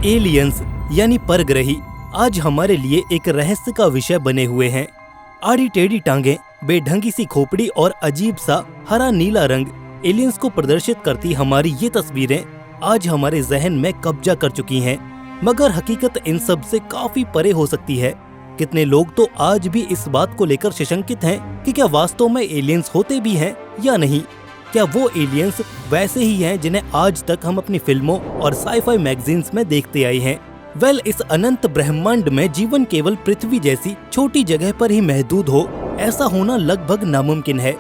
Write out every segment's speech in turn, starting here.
Aliens यानी परग्रही आज हमारे लिए एक रहस्य का विषय बने हुए हैं। आड़ी टेढ़ी टांगें, बेढंगी सी खोपड़ी और अजीब सा हरा नीला रंग एलियंस को प्रदर्शित करती हमारी ये तस्वीरें आज हमारे जहन में कब्जा कर चुकी हैं। मगर हकीकत इन सब से काफी परे हो सकती है। कितने लोग तो आज भी इस बात को लेकर सशंकित हैं कि क्या वास्तव में एलियंस होते भी हैं या नहीं। क्या वो एलियंस वैसे ही हैं जिन्हें आज तक हम अपनी फिल्मों और साई-फाई मैगजीन्स में देखते आए हैं। इस अनंत ब्रह्मांड में जीवन केवल पृथ्वी जैसी छोटी जगह पर ही महदूद हो, ऐसा होना लगभग नामुमकिन है,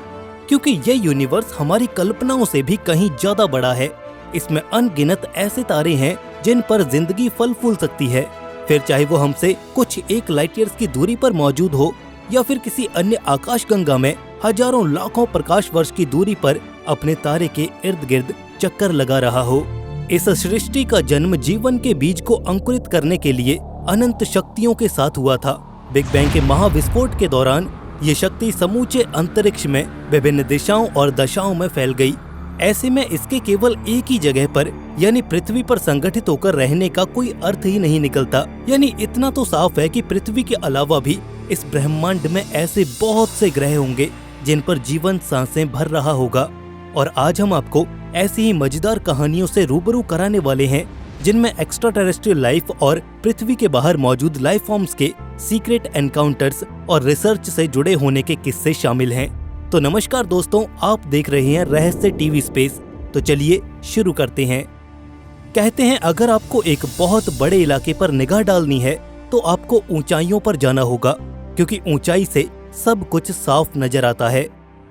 क्योंकि यह यूनिवर्स हमारी कल्पनाओं से भी कहीं ज्यादा बड़ा है। इसमें अनगिनत ऐसे तारे हैं जिन पर जिंदगी फल फूल सकती है, फिर चाहे वो हमसे कुछ एक लाइट ईयर्स की दूरी पर मौजूद हो या फिर किसी अन्य आकाशगंगा में हजारों लाखों प्रकाश वर्ष की दूरी पर अपने तारे के इर्द गिर्द चक्कर लगा रहा हो। इस सृष्टि का जन्म जीवन के बीज को अंकुरित करने के लिए अनंत शक्तियों के साथ हुआ था। बिग बैंग के महाविस्फोट के दौरान ये शक्ति समूचे अंतरिक्ष में विभिन्न दिशाओं और दशाओं में फैल गई। ऐसे में इसके केवल एक ही जगह पर यानी पृथ्वी पर संगठित होकर रहने का कोई अर्थ ही नहीं निकलता। यानी इतना तो साफ है कि पृथ्वी के अलावा भी इस ब्रह्मांड में ऐसे बहुत से ग्रह होंगे जिन पर जीवन सांसें भर रहा होगा। और आज हम आपको ऐसी ही मजेदार कहानियों से रूबरू कराने वाले हैं जिनमें एक्स्ट्रा टेरेस्ट्रियल लाइफ और पृथ्वी के बाहर मौजूद लाइफ फॉर्म्स के सीक्रेट एनकाउंटर्स और रिसर्च से जुड़े होने के किस्से शामिल हैं। तो नमस्कार दोस्तों, आप देख रहे हैं रहस्य टीवी स्पेस। तो चलिए शुरू करते हैं। कहते हैं अगर आपको एक बहुत बड़े इलाके पर निगाह डालनी है तो आपको ऊंचाइयों पर जाना होगा, क्योंकि ऊंचाई से सब कुछ साफ नजर आता है।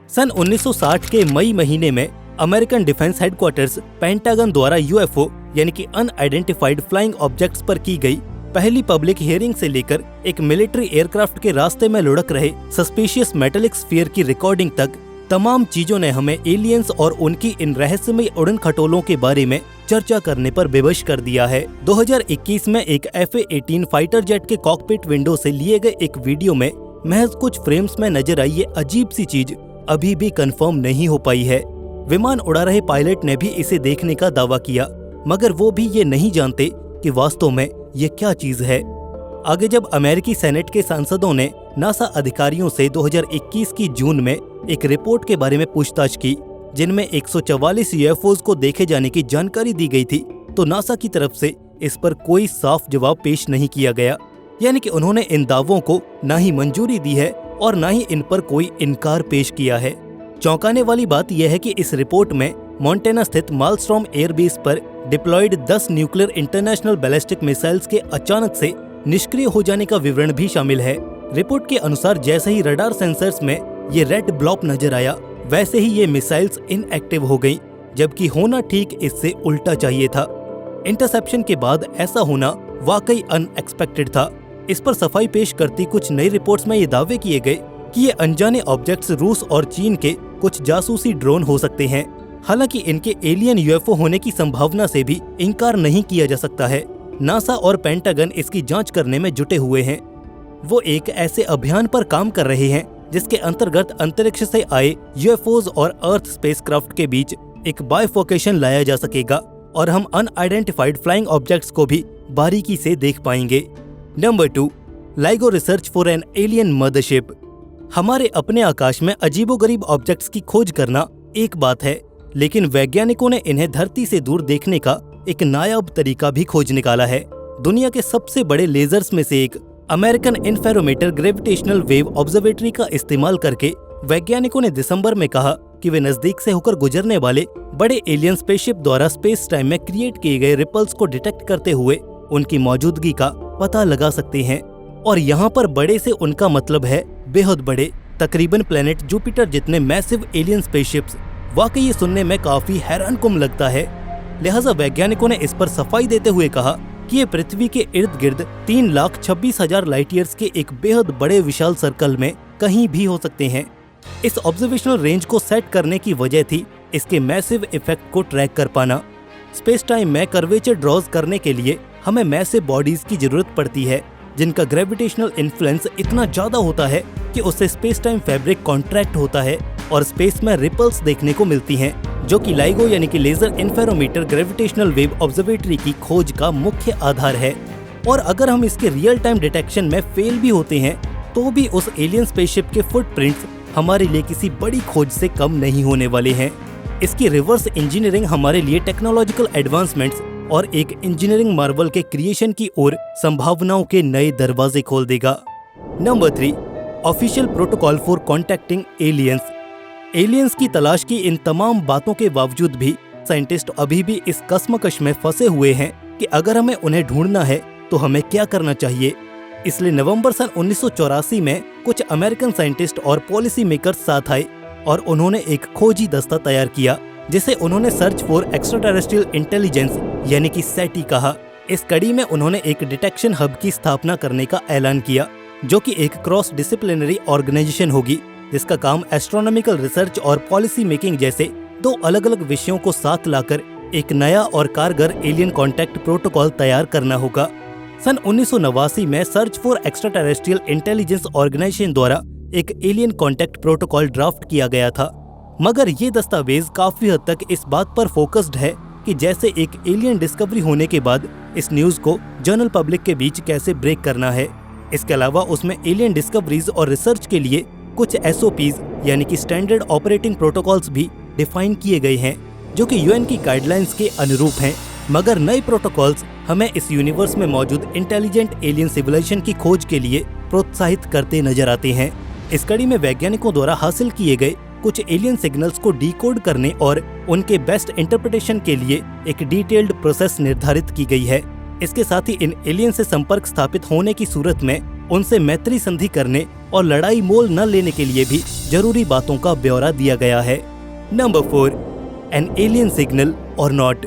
सन 1960 के मई महीने में अमेरिकन डिफेंस हेडक्वार्टर्स पेंटागन द्वारा यूएफओ यानी कि अनआइडेंटिफाइड फ्लाइंग ऑब्जेक्ट्स पर की गई पहली पब्लिक हियरिंग से लेकर एक मिलिट्री एयरक्राफ्ट के रास्ते में लुढ़क रहे सस्पिशियस मेटेलिक स्फीयर की रिकॉर्डिंग तक तमाम चीजों ने हमें एलियंस और उनकी इन रहस्यमय उड़न खटोलों के बारे में चर्चा करने पर बेबस कर दिया है। 2021 में एक FA-18 फाइटर जेट के कॉकपिट विंडो से लिए गए एक वीडियो में महज कुछ फ्रेम्स में नजर आई ये अजीब सी चीज अभी भी कंफर्म नहीं हो पाई है। विमान उड़ा रहे पायलट ने भी इसे देखने का दावा किया, मगर वो भी ये नहीं जानते कि वास्तव में ये क्या चीज है। आगे जब अमेरिकी सेनेट के सांसदों ने नासा अधिकारियों से 2021 की जून में एक रिपोर्ट के बारे में पूछताछ की जिनमें 144 यूएफओज को देखे जाने की जानकारी दी गई थी, तो नासा की तरफ से इस पर कोई साफ जवाब पेश नहीं किया गया। यानी कि उन्होंने इन दावों को ना ही मंजूरी दी है और ना ही इन पर कोई इनकार पेश किया है। चौंकाने वाली बात यह है कि इस रिपोर्ट में मोंटेना स्थित मालस्ट्रॉम एयरबेस पर deployed 10 nuclear international ballistic missiles के अचानक से निष्क्रिय हो जाने का विवरण भी शामिल है। रिपोर्ट के अनुसार जैसे ही रडार सेंसर्स में ये रेड ब्लॉप नजर आया, वैसे ही ये मिसाइल्स इनएक्टिव हो गयी, जबकि होना ठीक इससे उल्टा चाहिए था। इंटरसेप्शन के बाद ऐसा होना वाकई अनएक्सपेक्टेड था। इस पर सफाई पेश करती कुछ नई रिपोर्ट्स में ये दावे किए गए कि ये अनजाने ऑब्जेक्ट्स रूस और चीन के कुछ जासूसी ड्रोन हो सकते हैं। हालांकि इनके एलियन यूएफओ होने की संभावना से भी इनकार नहीं किया जा सकता है। नासा और पेंटागन इसकी जांच करने में जुटे हुए हैं। वो एक ऐसे अभियान पर काम कर रहे हैं जिसके अंतर्गत अंतरिक्ष से आए यूएफओज और अर्थ स्पेसक्राफ्ट के बीच एक बाइफोकेशन लाया जा सकेगा और हम अनआइडेंटिफाइड फ्लाइंग ऑब्जेक्ट्स को भी बारीकी से देख पाएंगे। Number 2, LIGO research for an alien mothership. हमारे अपने आकाश में अजीबोगरीब ऑब्जेक्ट्स की खोज करना एक बात है, लेकिन वैज्ञानिकों ने इन्हें धरती से दूर देखने का एक नायाब तरीका भी खोज निकाला है। दुनिया के सबसे बड़े लेजर्स में से एक अमेरिकन इंफेरोमीटर ग्रेविटेशनल वेव ऑब्जर्वेटरी का इस्तेमाल करके वैज्ञानिकों ने दिसंबर में कहा कि वे नजदीक से होकर गुजरने वाले बड़े एलियन स्पेसशिप द्वारा स्पेस टाइम में क्रिएट किए गए रिपल्स को डिटेक्ट करते हुए उनकी मौजूदगी का पता लगा सकते हैं। और यहाँ पर बड़े से उनका मतलब है बेहद बड़े, तकरीबन प्लेनेट जुपिटर जितने मैसिव एलियन स्पेसशिप्स। वाकई ये सुनने में काफी हैरानकुन लगता है। लिहाजा वैज्ञानिकों ने इस पर सफाई देते हुए कहा कि ये पृथ्वी के इर्द गिर्द 3,26,000 लाइट ईयर्स के एक बेहद बड़े विशाल सर्कल में कहीं भी हो सकते हैं। इस ऑब्जर्वेशनल रेंज को सेट करने की वजह थी इसके मैसिव इफेक्ट को ट्रैक कर पाना। स्पेस टाइम में कर्वेचर ड्रॉज करने के लिए हमें मैसिव बॉडीज की जरूरत पड़ती है जिनका ग्रेविटेशनल इन्फ्लुएंस इतना ज्यादा होता है कि उससे स्पेस टाइम फैब्रिक कॉन्ट्रैक्ट होता है और स्पेस में रिपल्स देखने को मिलती हैं जो कि लाइगो यानी कि laser interferometer gravitational wave observatory की खोज का मुख्य आधार है। और अगर हम इसके रियल टाइम डिटेक्शन में फेल भी होते हैं तो भी उस एलियन स्पेसशिप के फुटप्रिंट्स हमारे लिए किसी बड़ी खोज से कम नहीं होने वाले हैं। इसकी रिवर्स इंजीनियरिंग हमारे लिए टेक्नोलॉजिकल एडवांसमेंट्स और एक इंजीनियरिंग मार्वल के क्रिएशन की ओर संभावनाओं के नए दरवाजे खोल देगा। Number 3, official protocol for contacting aliens. Aliens की तलाश की इन तमाम बातों के बावजूद भी साइंटिस्ट अभी भी इस कश्मकश में फंसे हुए हैं कि अगर हमें उन्हें ढूंढना है तो हमें क्या करना चाहिए। इसलिए नवंबर सन 1984 में कुछ अमेरिकन साइंटिस्ट और पॉलिसी मेकर्स साथ आए और उन्होंने एक खोजी दस्ता तैयार किया जिसे उन्होंने सर्च फॉर एक्स्ट्राटेरेस्ट्रियल इंटेलिजेंस यानी कि SETI कहा। इस कड़ी में उन्होंने एक डिटेक्शन हब की स्थापना करने का ऐलान किया जो कि एक क्रॉस डिसिप्लिनरी ऑर्गेनाइजेशन होगी जिसका काम एस्ट्रोनॉमिकल रिसर्च और पॉलिसी मेकिंग जैसे 2 अलग-अलग विषयों को साथ लाकर एक नया और कारगर एलियन कॉन्टैक्ट प्रोटोकॉल तैयार करना होगा। सन 1989 में search for extraterrestrial intelligence organisation द्वारा एक एलियन कॉन्टैक्ट प्रोटोकॉल ड्राफ्ट किया गया था, मगर ये दस्तावेज काफी हद तक इस बात पर फोकस्ड है कि जैसे एक एलियन डिस्कवरी होने के बाद इस न्यूज को जनरल पब्लिक के बीच कैसे ब्रेक करना है। इसके अलावा उसमें एलियन डिस्कवरीज और रिसर्च के लिए कुछ SOPs यानी कि स्टैंडर्ड ऑपरेटिंग प्रोटोकॉल्स भी डिफाइन किए गए हैं जो कि UN की गाइडलाइंस के अनुरूप हैं। मगर नए प्रोटोकॉल्स हमें इस यूनिवर्स में मौजूद इंटेलिजेंट एलियन सिविलाइजेशन की खोज के लिए प्रोत्साहित करते नजर आते हैं। इस कड़ी में वैज्ञानिकों द्वारा हासिल किए गए कुछ एलियन सिग्नल्स को डिकोड करने और उनके बेस्ट इंटरप्रिटेशन के लिए एक डिटेल्ड प्रोसेस निर्धारित की गई है। इसके साथ ही इन एलियन से संपर्क स्थापित होने की सूरत में उनसे मैत्री संधि करने और लड़ाई मोल न लेने के लिए भी जरूरी बातों का ब्यौरा दिया गया है। नंबर 4, एन एलियन सिग्नल और नॉट।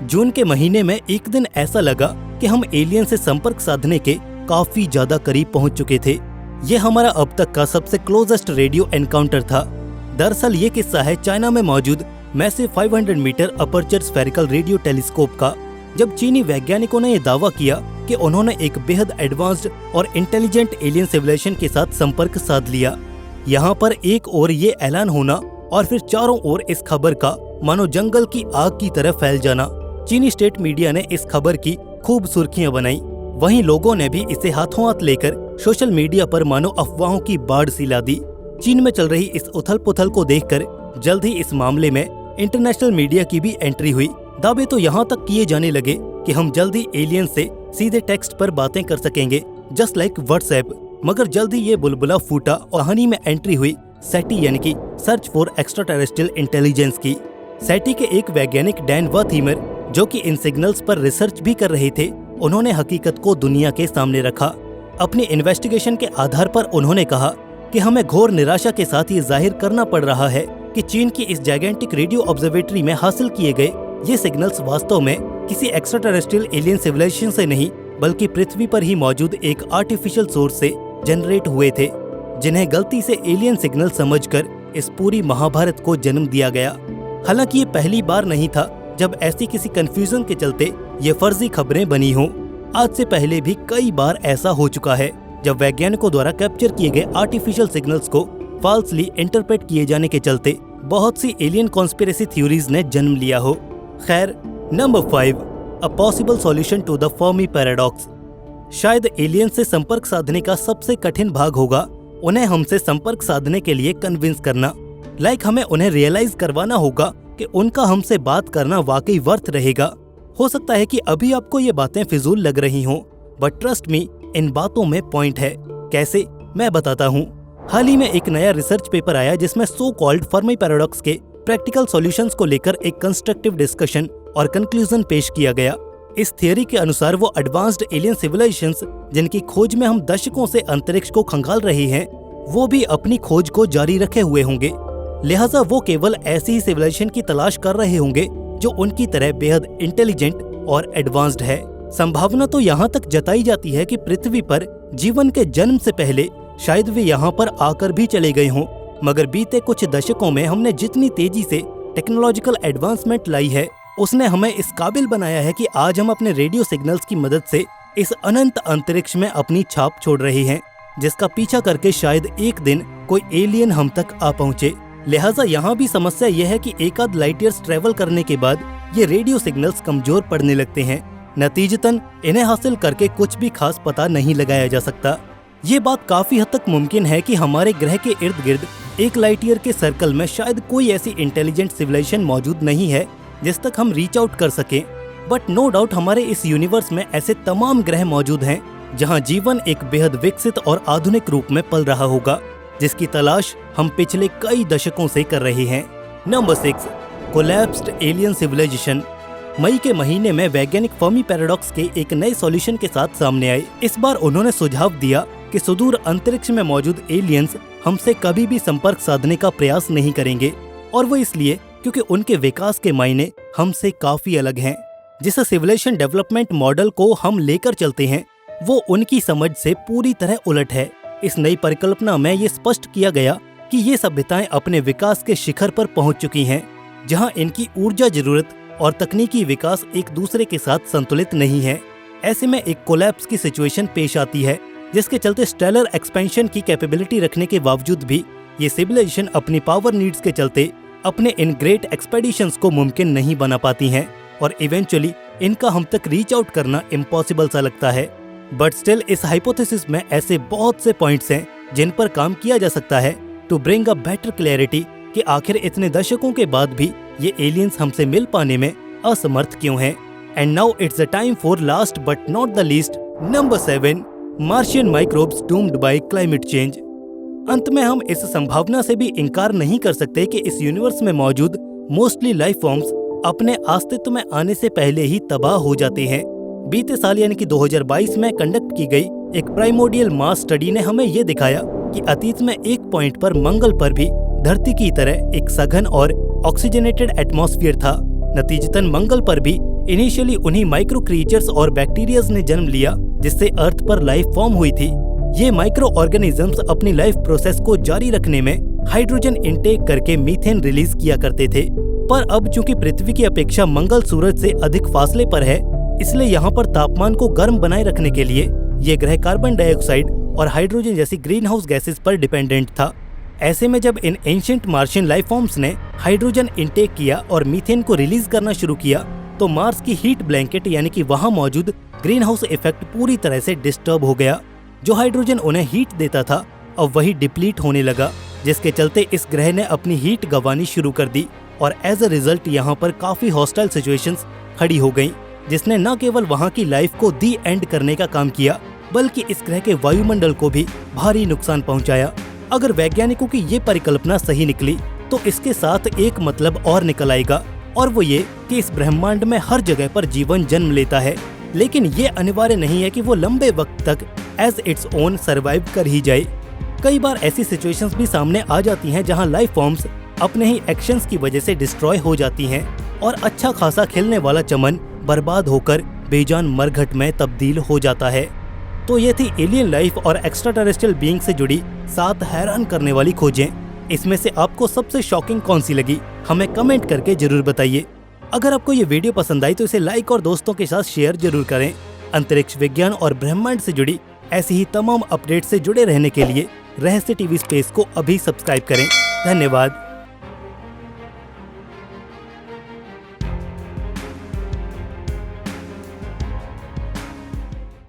जून के महीने में एक दिन ऐसा लगा कि हम एलियन से संपर्क साधने के काफी ज्यादा करीब पहुंच चुके थे। ये हमारा अब तक का सबसे क्लोजेस्ट रेडियो एनकाउंटर था। दरअसल ये किस्सा है चाइना में मौजूद massive 500 metre aperture spherical radio telescope का, जब चीनी वैज्ञानिकों ने यह दावा किया कि उन्होंने एक बेहद एडवांस्ड और इंटेलिजेंट एलियन सिविलाइजेशन के साथ संपर्क साध लिया। यहाँ पर एक ओर ये ऐलान होना और फिर चारों ओर इस खबर का मानो जंगल की आग की तरह फैल जाना। चीनी स्टेट मीडिया ने इस खबर की खूब सुर्खियां बनाई, वहीं लोगों ने भी इसे हाथों हाथ लेकर सोशल मीडिया पर मानो अफवाहों की बाढ़ सी ला दी। चीन में चल रही इस उथल पुथल को देखकर जल्द ही इस मामले में इंटरनेशनल मीडिया की भी एंट्री हुई। दावे तो यहाँ तक किए जाने लगे कि हम जल्दी एलियन से सीधे टेक्स्ट पर बातें कर सकेंगे, जस्ट लाइक व्हाट्सएप। मगर जल्द ही ये बुलबुला फूटा और कहानी में एंट्री हुई SETI यानी कि सर्च फॉर एक्स्ट्राटेरेस्ट्रियल इंटेलिजेंस की। SETI के एक वैज्ञानिक डैन वर्थिमर जो कि इन सिग्नल्स पर रिसर्च भी कर रहे थे, उन्होंने हकीकत को दुनिया के सामने रखा। अपनी इन्वेस्टिगेशन के आधार पर उन्होंने कहा कि हमें घोर निराशा के साथ ये जाहिर करना पड़ रहा है कि चीन की इस जायगेंटिक रेडियो ऑब्जर्वेटरी में हासिल किए गए ये सिग्नल्स वास्तव में किसी एक्स्ट्राटेरेस्ट्रियल एलियन सिविलाइजेशन से नहीं बल्कि पृथ्वी पर ही मौजूद एक आर्टिफिशियल सोर्स से जनरेट हुए थे, जिन्हें गलती से एलियन सिग्नल समझकर इस पूरी महाभारत को जन्म दिया गया। हालांकि ये पहली बार नहीं था जब ऐसी किसी कंफ्यूजन के चलते ये फर्जी खबरें बनी हों। आज से पहले भी कई बार ऐसा हो चुका है जब वैज्ञानिकों द्वारा कैप्चर किए गए आर्टिफिशियल सिग्नल्स को फॉल्सली इंटरप्रेट किए जाने के चलते बहुत सी एलियन कॉन्स्पिरेसी थ्योरीज ने जन्म लिया हो। खैर, number 5, a possible solution to the Fermi paradox. शायद एलियन से संपर्क साधने का सबसे कठिन भाग होगा उन्हें हमसे संपर्क साधने के लिए कन्विंस करना। हमें उन्हें रियलाइज करवाना होगा कि उनका हमसे बात करना वाकई वर्थ रहेगा। हो सकता है कि अभी आपको ये बातें फिजूल लग रही हों, बट ट्रस्ट मी, इन बातों में पॉइंट है। कैसे, मैं बताता हूँ। हाल ही में एक नया रिसर्च पेपर आया जिसमें सो कॉल्ड फर्मी पैराडॉक्स के प्रैक्टिकल सॉल्यूशंस को लेकर एक कंस्ट्रक्टिव डिस्कशन और कंक्लूजन पेश किया गया। इस थियोरी के अनुसार वो एडवांस्ड एलियन सिविलाइजेशंस जिनकी खोज में हम दशकों से अंतरिक्ष को खंगाल रहे हैं, वो भी अपनी खोज को जारी रखे हुए होंगे। लिहाजा वो केवल ऐसी ही सिविलाइजेशन की तलाश कर रहे होंगे जो उनकी तरह बेहद इंटेलिजेंट और एडवांस्ड है। संभावना तो यहाँ तक जताई जाती है कि पृथ्वी पर जीवन के जन्म से पहले शायद वे यहाँ पर आकर भी चले गए हों, मगर बीते कुछ दशकों में हमने जितनी तेजी से टेक्नोलॉजिकल एडवांसमेंट लाई है उसने हमें इस काबिल बनाया है कि आज हम अपने रेडियो सिग्नल्स की मदद से इस अनंत अंतरिक्ष में अपनी छाप छोड़ रहे हैं, जिसका पीछा करके शायद एक दिन कोई एलियन हम तक आ पहुंचे। लिहाजा यहाँ भी समस्या यह है कि एक आध लाइट ईयर्स ट्रेवल करने के बाद ये रेडियो सिग्नल्स कमजोर पड़ने लगते हैं। नतीजतन इन्हें हासिल करके कुछ भी खास पता नहीं लगाया जा सकता। ये बात काफी हद तक मुमकिन है कि हमारे ग्रह के इर्द गिर्द एक लाइट ईयर के सर्कल में शायद कोई ऐसी इंटेलिजेंट सिविलाइजेशन मौजूद नहीं है जिस तक हम रीच आउट कर सकें। बट नो डाउट हमारे इस यूनिवर्स में ऐसे तमाम ग्रह मौजूद हैं जहां जीवन एक बेहद विकसित और आधुनिक रूप में पल रहा होगा, जिसकी तलाश हम पिछले कई दशकों से कर रहे हैं। Number 6, collapsed alien civilization. मई के महीने में वैज्ञानिक फर्मी पैराडॉक्स के एक नए सॉल्यूशन के साथ सामने आए। इस बार उन्होंने सुझाव दिया कि सुदूर अंतरिक्ष में मौजूद एलियंस हमसे कभी भी संपर्क साधने का प्रयास नहीं करेंगे, और वो इसलिए क्योंकि उनके विकास के मायने हमसे काफी अलग हैं। जिस सिविलाइजेशन डेवलपमेंट मॉडल को हम लेकर चलते हैं वो उनकी समझ से पूरी तरह उलट है। इस नई परिकल्पना में ये स्पष्ट किया गया कि ये सभ्यताएं अपने विकास के शिखर पर पहुंच चुकी हैं, जहां इनकी ऊर्जा जरूरत और तकनीकी विकास एक दूसरे के साथ संतुलित नहीं है। ऐसे में एक कोलैप्स की सिचुएशन पेश आती है, जिसके चलते स्टेलर एक्सपेंशन की कैपेबिलिटी रखने के बावजूद भी ये सिविलाइजेशन अपनी पावर नीड्स के चलते अपने इन ग्रेट एक्सपेडिशंस को मुमकिन नहीं बना पाती हैं, और इवेंचुअली इनका हम तक रीच आउट करना इम्पॉसिबल सा लगता है। बट स्टिल इस हाइपोथेसिस में ऐसे बहुत से पॉइंट्स हैं जिन पर काम किया जा सकता है to bring a better clarity कि आखिर इतने दशकों के बाद भी ये एलियंस हमसे मिल पाने में असमर्थ क्यों हैं। And now it's the time for last but not the least, number 7, Martian microbes doomed bye climate change. अंत में हम इस संभावना से भी इनकार नहीं कर सकते कि इस यूनिवर्स में मौजूद मोस्टली लाइफ फॉर्म्स अपने अस्तित्व में आने से पहले ही तबाह हो जाते हैं। बीते साल यानी कि 2022 में कंडक्ट की गई एक प्राइमोर्डियल मास स्टडी ने हमें ये दिखाया कि अतीत में एक पॉइंट पर मंगल पर भी धरती की तरह एक सघन और ऑक्सीजनेटेड एटमॉस्फेयर था। नतीजतन मंगल पर भी इनिशियली उन्हीं माइक्रो क्रिएचर्स और बैक्टीरियाज ने जन्म लिया जिससे अर्थ पर लाइफ फॉर्म हुई थी। ये माइक्रो ऑर्गेनिजम्स अपनी लाइफ प्रोसेस को जारी रखने में हाइड्रोजन इनटेक करके मीथेन रिलीज किया करते थे। पर अब चूंकि पृथ्वी की अपेक्षा मंगल सूरज से अधिक फासले पर है, इसलिए यहाँ पर तापमान को गर्म बनाए रखने के लिए ये ग्रह कार्बन डाइऑक्साइड और हाइड्रोजन जैसी ग्रीन हाउस गैसेस पर डिपेंडेंट था। ऐसे में जब इन एंशिएंट मार्शियन लाइफ फॉर्म्स ने हाइड्रोजन इनटेक किया और मीथेन को रिलीज करना शुरू किया, तो मार्स की हीट ब्लैंकेट यानी कि वहाँ मौजूद ग्रीन हाउस इफेक्ट पूरी तरह से डिस्टर्ब हो गया। जो हाइड्रोजन उन्हें हीट देता था अब वही डिप्लीट होने लगा, जिसके चलते इस ग्रह ने अपनी हीट गंवानी शुरू कर दी, और एज अ रिजल्ट यहाँ पर काफी हॉस्टाइल सिचुएशंस खड़ी हो गईं, जिसने न केवल वहाँ की लाइफ को दी एंड करने का काम किया बल्कि इस ग्रह के वायुमंडल को भी भारी नुकसान पहुँचाया। अगर वैज्ञानिकों की ये परिकल्पना सही निकली तो इसके साथ एक मतलब और निकल आएगा, और वो ये कि इस ब्रह्मांड में हर जगह पर जीवन जन्म लेता है, लेकिन ये अनिवार्य नहीं है कि वो लंबे वक्त तक एज इट्स ओन सरवाइव कर ही जाए। कई बार ऐसी सिचुएशंस भी सामने आ जाती हैं जहां लाइफ फॉर्म्स अपने ही एक्शंस की वजह से डिस्ट्रॉय हो जाती हैं और अच्छा खासा खिलने वाला चमन बर्बाद होकर बेजान मरघट में तब्दील हो जाता है। तो ये थी एलियन लाइफ और एक्स्ट्रा टेरेस्ट्रियल बीइंग से जुड़ी 7 हैरान करने वाली खोजें। इसमें से आपको सबसे शॉकिंग कौन सी लगी, हमें कमेंट करके जरूर बताइए। अगर आपको ये वीडियो पसंद आई तो इसे लाइक और दोस्तों के साथ शेयर जरूर करें। अंतरिक्ष विज्ञान और ब्रह्मांड से जुड़ी ऐसी ही तमाम अपडेट से जुड़े रहने के लिए रहस्य टीवी स्पेस को अभी सब्सक्राइब करें। धन्यवाद।